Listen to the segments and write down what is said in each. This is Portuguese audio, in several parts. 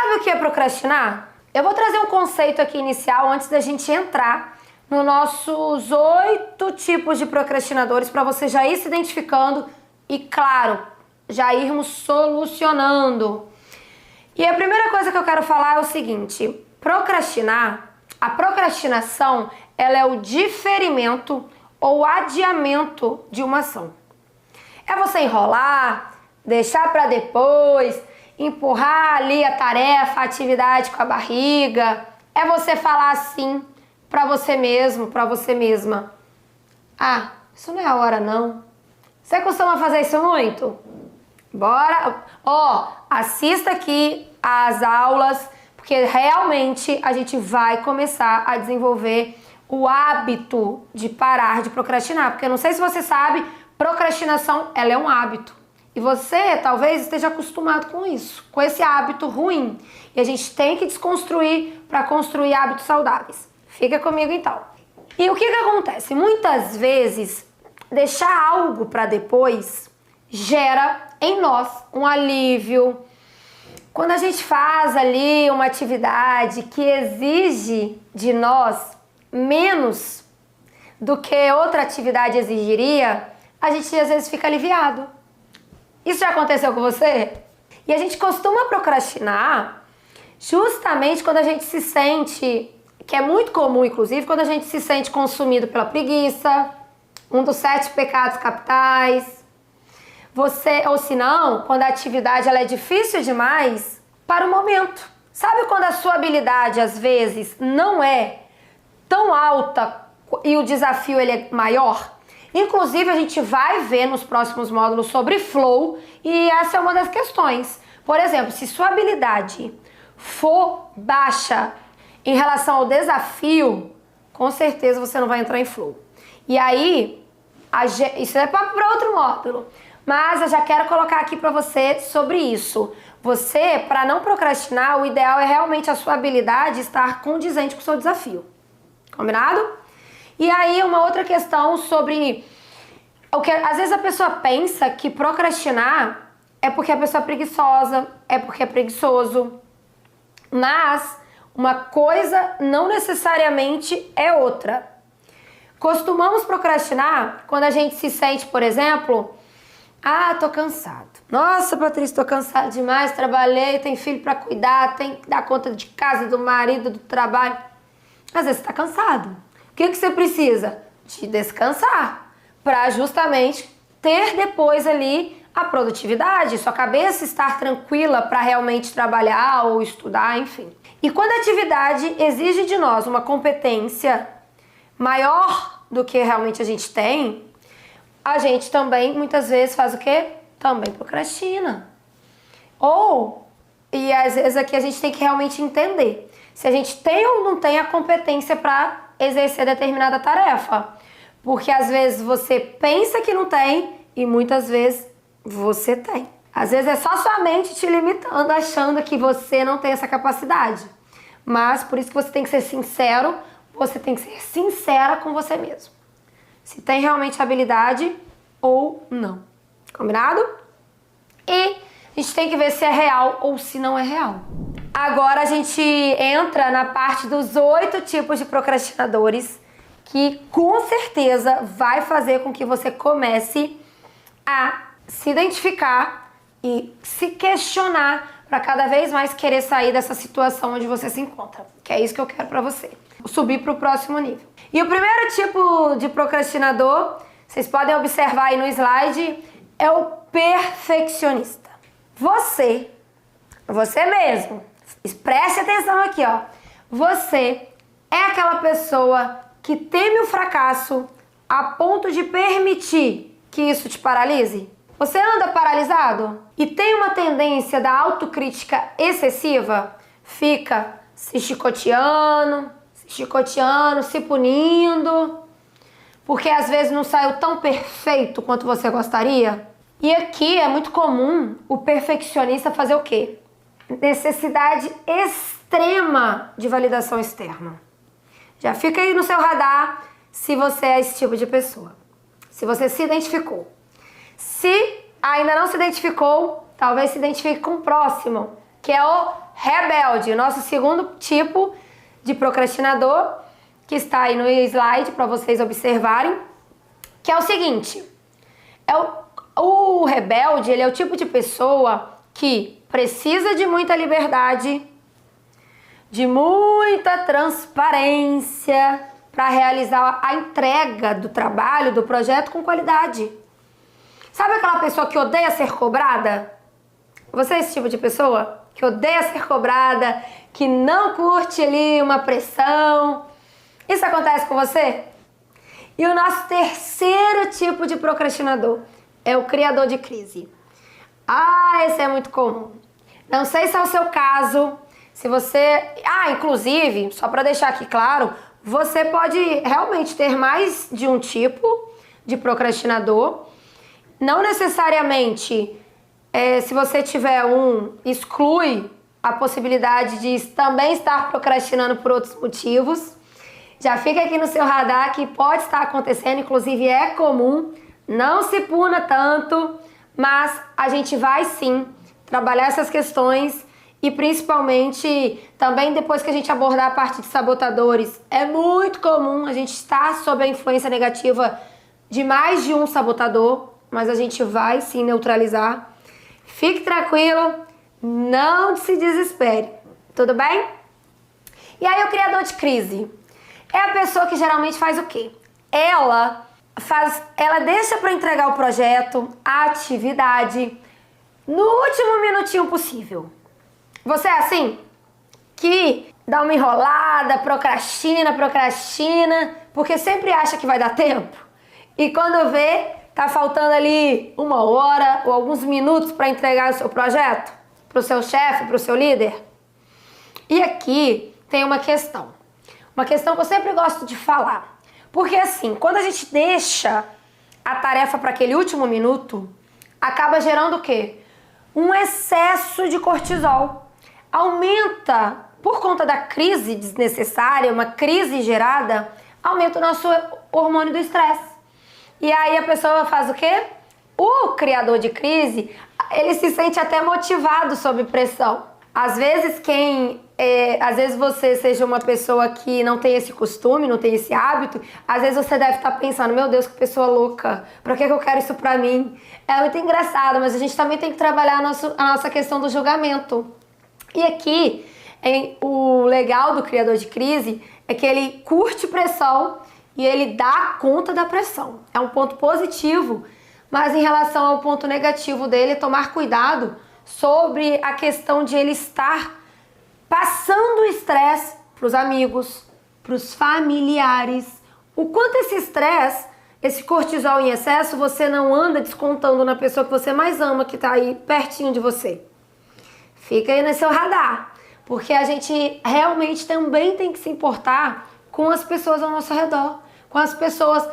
sabe o que é procrastinar? Eu vou trazer um conceito aqui inicial antes da gente entrar nos nossos 8 tipos de procrastinadores para você já ir se identificando e, claro, já irmos solucionando. E a primeira coisa que eu quero falar é o seguinte: procrastinar, a procrastinação, ela é o diferimento ou adiamento de uma ação. É você enrolar, deixar para depois, empurrar ali a tarefa, a atividade com a barriga. É você falar assim para você mesmo, para você mesma: ah, isso não é a hora não. Você costuma fazer isso muito? Bora, assista aqui às aulas, porque realmente a gente vai começar a desenvolver o hábito de parar de procrastinar. Porque eu não sei se você sabe, procrastinação, ela é um hábito. E você talvez esteja acostumado com isso, com esse hábito ruim. E a gente tem que desconstruir para construir hábitos saudáveis. Fica comigo então. E o que acontece? Muitas vezes, deixar algo para depois gera em nós um alívio. Quando a gente faz ali uma atividade que exige de nós menos do que outra atividade exigiria, a gente às vezes fica aliviado. Isso já aconteceu com você? E a gente costuma procrastinar justamente quando a gente se sente, que é muito comum inclusive, quando a gente se sente consumido pela preguiça, um dos 7 pecados capitais. Ou se não, quando a atividade ela é difícil demais para o momento. Sabe quando a sua habilidade às vezes não é tão alta e o desafio ele é maior? Inclusive a gente vai ver nos próximos módulos sobre flow e essa é uma das questões. Por exemplo, se sua habilidade for baixa em relação ao desafio, com certeza você não vai entrar em flow. E aí, isso é para outro módulo. Mas eu já quero colocar aqui para você sobre isso. Você, para não procrastinar, o ideal é realmente a sua habilidade estar condizente com o seu desafio. Combinado? E aí, uma outra questão sobre o que às vezes a pessoa pensa que procrastinar é porque a pessoa é preguiçosa, é porque é preguiçoso. Mas uma coisa não necessariamente é outra. Costumamos procrastinar quando a gente se sente, por exemplo, tô cansado. Nossa, Patrícia, tô cansado demais, trabalhei, tem filho pra cuidar, tem que dar conta de casa, do marido, do trabalho. Às vezes você tá cansado. O que você precisa? De descansar, para justamente ter depois ali a produtividade, sua cabeça estar tranquila para realmente trabalhar ou estudar, enfim. E quando a atividade exige de nós uma competência maior do que realmente a gente tem, a gente também muitas vezes faz o quê? Também procrastina. E às vezes aqui a gente tem que realmente entender se a gente tem ou não tem a competência para exercer determinada tarefa. Porque às vezes você pensa que não tem e muitas vezes você tem. Às vezes é só sua mente te limitando, achando que você não tem essa capacidade. Mas por isso que você tem que ser sincero, você tem que ser sincera com você mesmo. Se tem realmente habilidade ou não. Combinado? E a gente tem que ver se é real ou se não é real. Agora a gente entra na parte dos 8 tipos de procrastinadores, que com certeza vai fazer com que você comece a se identificar e se questionar para cada vez mais querer sair dessa situação onde você se encontra. Que é isso que eu quero para você. Subir para o próximo nível. E o primeiro tipo de procrastinador, vocês podem observar aí no slide, é o perfeccionista. Você mesmo, preste atenção aqui, ó. Você é aquela pessoa que teme o fracasso a ponto de permitir que isso te paralise? Você anda paralisado e tem uma tendência da autocrítica excessiva? Fica se chicoteando, se punindo, porque às vezes não saiu tão perfeito quanto você gostaria? E aqui é muito comum o perfeccionista fazer o quê? Necessidade extrema de validação externa. Já fica aí no seu radar se você é esse tipo de pessoa. Se você se identificou. Se ainda não se identificou, talvez se identifique com o próximo, que é o rebelde, nosso segundo tipo de procrastinador, que está aí no slide para vocês observarem, que é o seguinte, o rebelde, ele é o tipo de pessoa que precisa de muita liberdade, de muita transparência para realizar a entrega do trabalho, do projeto com qualidade. Sabe aquela pessoa que odeia ser cobrada? Você é esse tipo de pessoa que odeia ser cobrada, que não curte ali uma pressão? Isso acontece com você? E o nosso terceiro tipo de procrastinador é o criador de crise. Esse é muito comum. Não sei se é o seu caso, se você... inclusive, só para deixar aqui claro, você pode realmente ter mais de um tipo de procrastinador. Não necessariamente, se você tiver exclui a possibilidade de também estar procrastinando por outros motivos. Já fica aqui no seu radar que pode estar acontecendo, inclusive é comum. Não se puna tanto, mas a gente vai sim trabalhar essas questões e principalmente também depois que a gente abordar a parte de sabotadores. É muito comum a gente estar sob a influência negativa de mais de um sabotador, mas a gente vai sim neutralizar. Fique tranquilo, não se desespere, tudo bem? E aí o criador de crise é a pessoa que geralmente faz o quê? Ela deixa para entregar o projeto, a atividade, no último minutinho possível. Você é assim? Que dá uma enrolada, procrastina, porque sempre acha que vai dar tempo. E quando vê, tá faltando ali 1 hora ou alguns minutos para entregar o seu projeto para o seu chefe, para o seu líder. E aqui tem uma questão que eu sempre gosto de falar. Porque assim, quando a gente deixa a tarefa para aquele último minuto, acaba gerando o quê? Um excesso de cortisol. Aumenta, por conta da crise desnecessária, uma crise gerada, aumenta o nosso hormônio do estresse. E aí a pessoa faz o quê? O criador de crise, ele se sente até motivado sob pressão. Às vezes você seja uma pessoa que não tem esse costume, não tem esse hábito, às vezes você deve estar pensando, meu Deus, que pessoa louca, pra que eu quero isso pra mim? É muito engraçado, mas a gente também tem que trabalhar a nossa questão do julgamento. E aqui, o legal do criador de crise é que ele curte pressão e ele dá conta da pressão. É um ponto positivo, mas em relação ao ponto negativo dele, tomar cuidado sobre a questão de ele estar passando o estresse para os amigos, para os familiares. O quanto esse estresse, esse cortisol em excesso, você não anda descontando na pessoa que você mais ama, que está aí pertinho de você. Fica aí no seu radar, porque a gente realmente também tem que se importar com as pessoas ao nosso redor, com as pessoas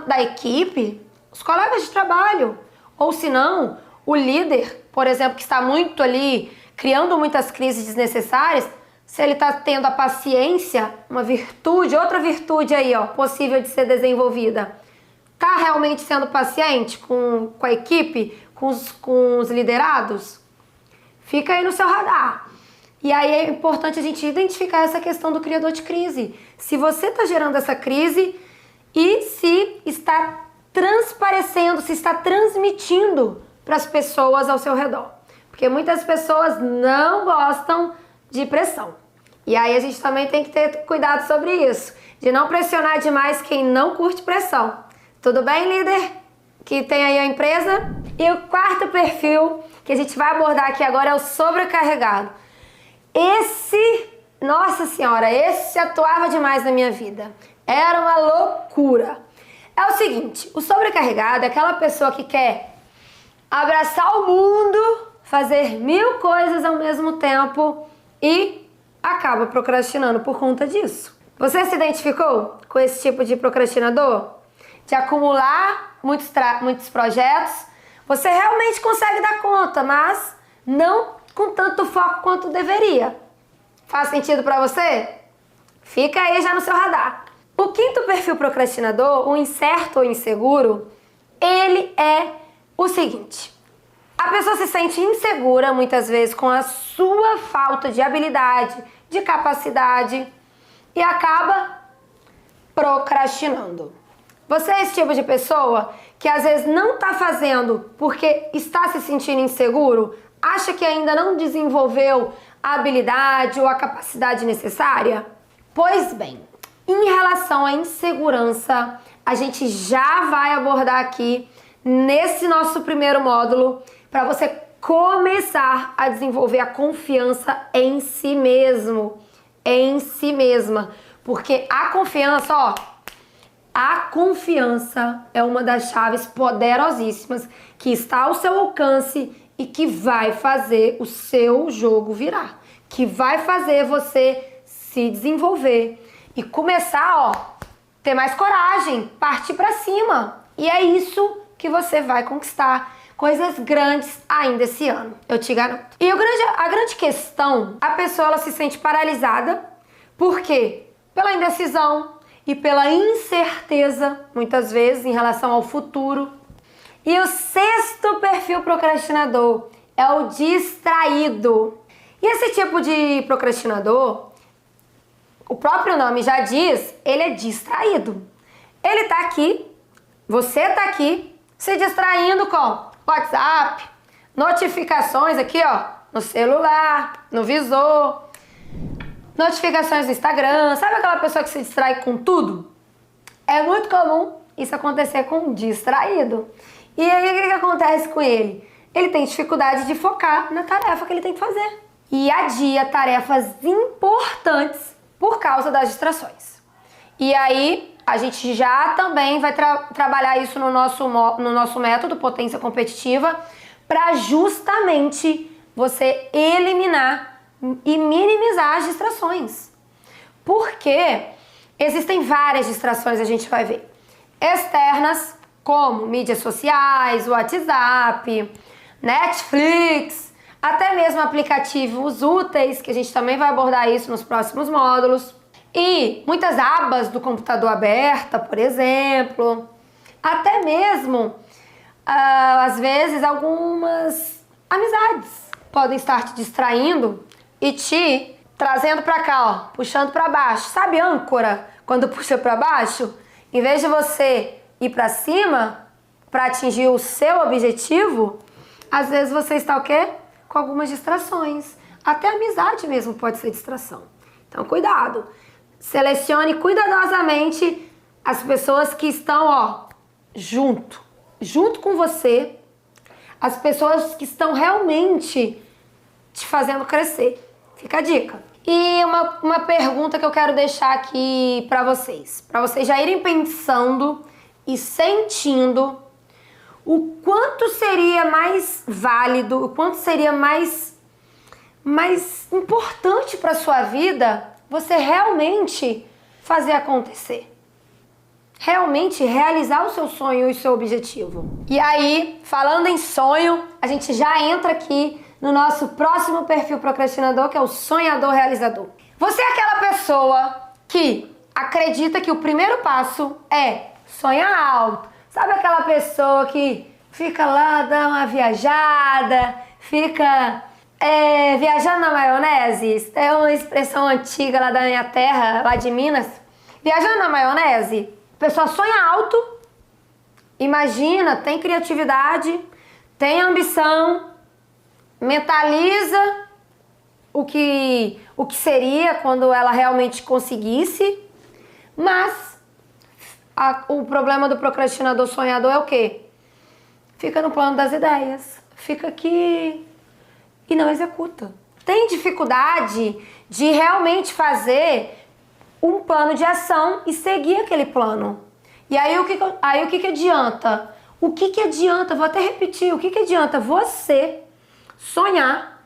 da equipe, os colegas de trabalho, ou se não, o líder, por exemplo, que está muito ali, criando muitas crises desnecessárias, se ele está tendo a paciência, uma virtude, outra virtude aí, possível de ser desenvolvida, está realmente sendo paciente com a equipe, com os liderados? Fica aí no seu radar. E aí é importante a gente identificar essa questão do criador de crise. Se você está gerando essa crise e se está transparecendo, se está transmitindo para as pessoas ao seu redor. Porque muitas pessoas não gostam de pressão. E aí a gente também tem que ter cuidado sobre isso, de não pressionar demais quem não curte pressão. Tudo bem, líder? Que tem aí a empresa? E o quarto perfil que a gente vai abordar aqui agora é o sobrecarregado. Nossa senhora, esse atuava demais na minha vida. Era uma loucura. É o seguinte, o sobrecarregado é aquela pessoa que quer abraçar o mundo, fazer 1000 coisas ao mesmo tempo e acaba procrastinando por conta disso. Você se identificou com esse tipo de procrastinador? De acumular muitos projetos, você realmente consegue dar conta, mas não com tanto foco quanto deveria. Faz sentido para você? Fica aí já no seu radar. O quinto perfil procrastinador, o incerto ou inseguro, ele é o seguinte: A pessoa se sente insegura muitas vezes com a sua falta de habilidade, de capacidade e acaba procrastinando. Você é esse tipo de pessoa que às vezes não está fazendo porque está se sentindo inseguro? Acha que ainda não desenvolveu a habilidade ou a capacidade necessária? Pois bem, em relação à insegurança, a gente já vai abordar aqui nesse nosso primeiro módulo para você começar a desenvolver a confiança em si mesmo, em si mesma. Porque a confiança, a confiança é uma das chaves poderosíssimas que está ao seu alcance e que vai fazer o seu jogo virar, que vai fazer você se desenvolver e começar, ter mais coragem, partir para cima. E é isso que você vai conquistar, coisas grandes ainda esse ano, eu te garanto. E a grande questão, a pessoa ela se sente paralisada, por quê? Pela indecisão e pela incerteza, muitas vezes, em relação ao futuro. E o sexto perfil procrastinador é o distraído. E esse tipo de procrastinador, o próprio nome já diz, ele é distraído. Ele tá aqui, você tá aqui, se distraindo com WhatsApp, notificações aqui, no celular, no visor, notificações do Instagram. Sabe aquela pessoa que se distrai com tudo? É muito comum isso acontecer com um distraído. E aí o que acontece com ele? Ele tem dificuldade de focar na tarefa que ele tem que fazer. E adia tarefas importantes por causa das distrações. E aí a gente já também vai trabalhar isso no nosso método Potência Competitiva para justamente você eliminar e minimizar as distrações. Porque existem várias distrações, a gente vai ver. Externas, como mídias sociais, WhatsApp, Netflix, até mesmo aplicativos úteis, que a gente também vai abordar isso nos próximos módulos. E muitas abas do computador aberta, por exemplo. Até mesmo, às vezes, algumas amizades podem estar te distraindo e te trazendo pra cá, puxando pra baixo. Sabe âncora, quando puxa pra baixo? Em vez de você ir pra cima pra atingir o seu objetivo, às vezes você está o quê? Com algumas distrações. Até a amizade mesmo pode ser distração. Então, cuidado. Selecione cuidadosamente as pessoas que estão, junto com você, as pessoas que estão realmente te fazendo crescer. Fica a dica. E uma pergunta que eu quero deixar aqui para vocês já irem pensando e sentindo o quanto seria mais válido, o quanto seria mais importante para sua vida você realmente fazer acontecer. Realmente realizar o seu sonho e o seu objetivo. E aí, falando em sonho, a gente já entra aqui no nosso próximo perfil procrastinador, que é o sonhador realizador. Você é aquela pessoa que acredita que o primeiro passo é sonhar alto. Sabe aquela pessoa que fica lá, dá uma viajada, fica viajando na maionese? É uma expressão antiga lá da minha terra, lá de Minas. Viajando na maionese, a pessoa sonha alto, imagina, tem criatividade, tem ambição, mentaliza o que seria quando ela realmente conseguisse, mas o problema do procrastinador sonhador é o quê? Fica no plano das ideias, fica aqui e não executa. Tem dificuldade de realmente fazer um plano de ação e seguir aquele plano. E aí o que adianta? O que adianta? Vou até repetir. O que adianta você sonhar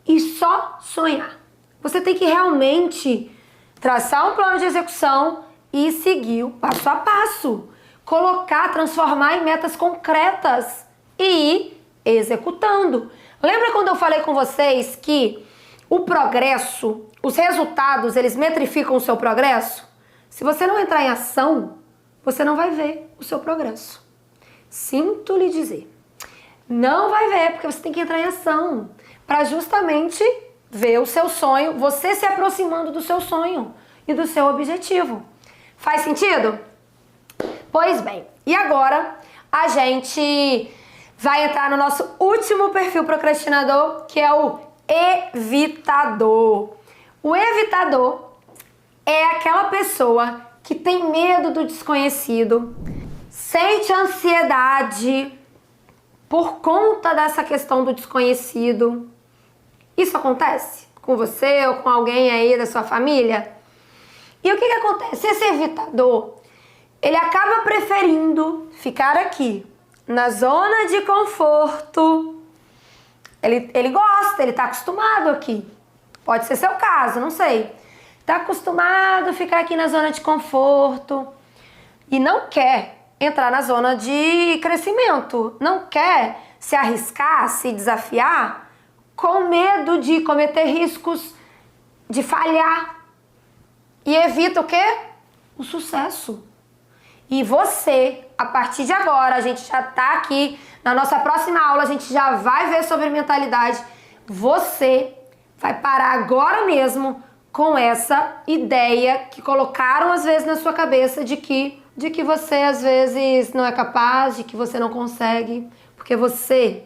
e só sonhar? Você tem que realmente traçar um plano de execução e seguir o passo a passo. Colocar, transformar em metas concretas e ir executando. Lembra quando eu falei com vocês que o progresso, os resultados, eles metrificam o seu progresso? Se você não entrar em ação, você não vai ver o seu progresso. Sinto lhe dizer. Não vai ver, porque você tem que entrar em ação para justamente ver o seu sonho, você se aproximando do seu sonho e do seu objetivo. Faz sentido? Pois bem, e agora a gente vai entrar no nosso último perfil procrastinador, que é o evitador. O evitador é aquela pessoa que tem medo do desconhecido, sente ansiedade por conta dessa questão do desconhecido. Isso acontece com você ou com alguém aí da sua família? E o que acontece? Esse evitador, ele acaba preferindo ficar aqui, na zona de conforto. Ele gosta, ele tá acostumado aqui. Pode ser seu caso, não sei. Tá acostumado a ficar aqui na zona de conforto e não quer entrar na zona de crescimento, não quer se arriscar, se desafiar, com medo de cometer riscos, de falhar. E evita o quê? O sucesso. E você, a partir de agora, a gente já tá aqui, na nossa próxima aula a gente já vai ver sobre mentalidade. Você vai parar agora mesmo com essa ideia que colocaram às vezes na sua cabeça de que você às vezes não é capaz, de que você não consegue, porque você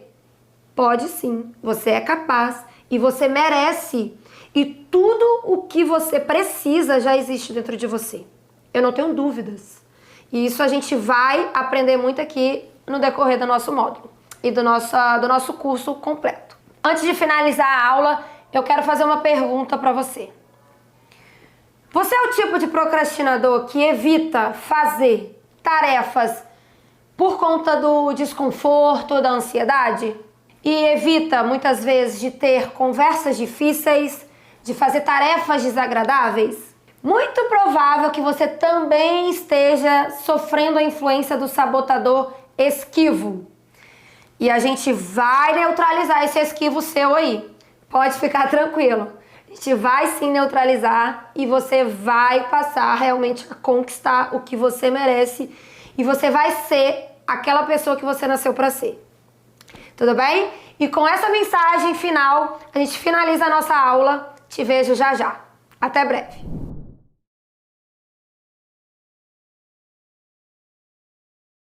pode sim, você é capaz e você merece. E tudo o que você precisa já existe dentro de você. Eu não tenho dúvidas. E isso a gente vai aprender muito aqui no decorrer do nosso módulo e do nosso curso completo. Antes de finalizar a aula, eu quero fazer uma pergunta para você. Você é o tipo de procrastinador que evita fazer tarefas por conta do desconforto, da ansiedade? E evita, muitas vezes, de ter conversas difíceis, de fazer tarefas desagradáveis? Muito provável que você também esteja sofrendo a influência do sabotador esquivo. E a gente vai neutralizar esse esquivo seu aí. Pode ficar tranquilo. A gente vai sim neutralizar e você vai passar realmente a conquistar o que você merece e você vai ser aquela pessoa que você nasceu para ser. Tudo bem? E com essa mensagem final, a gente finaliza a nossa aula. Te vejo já já. Até breve.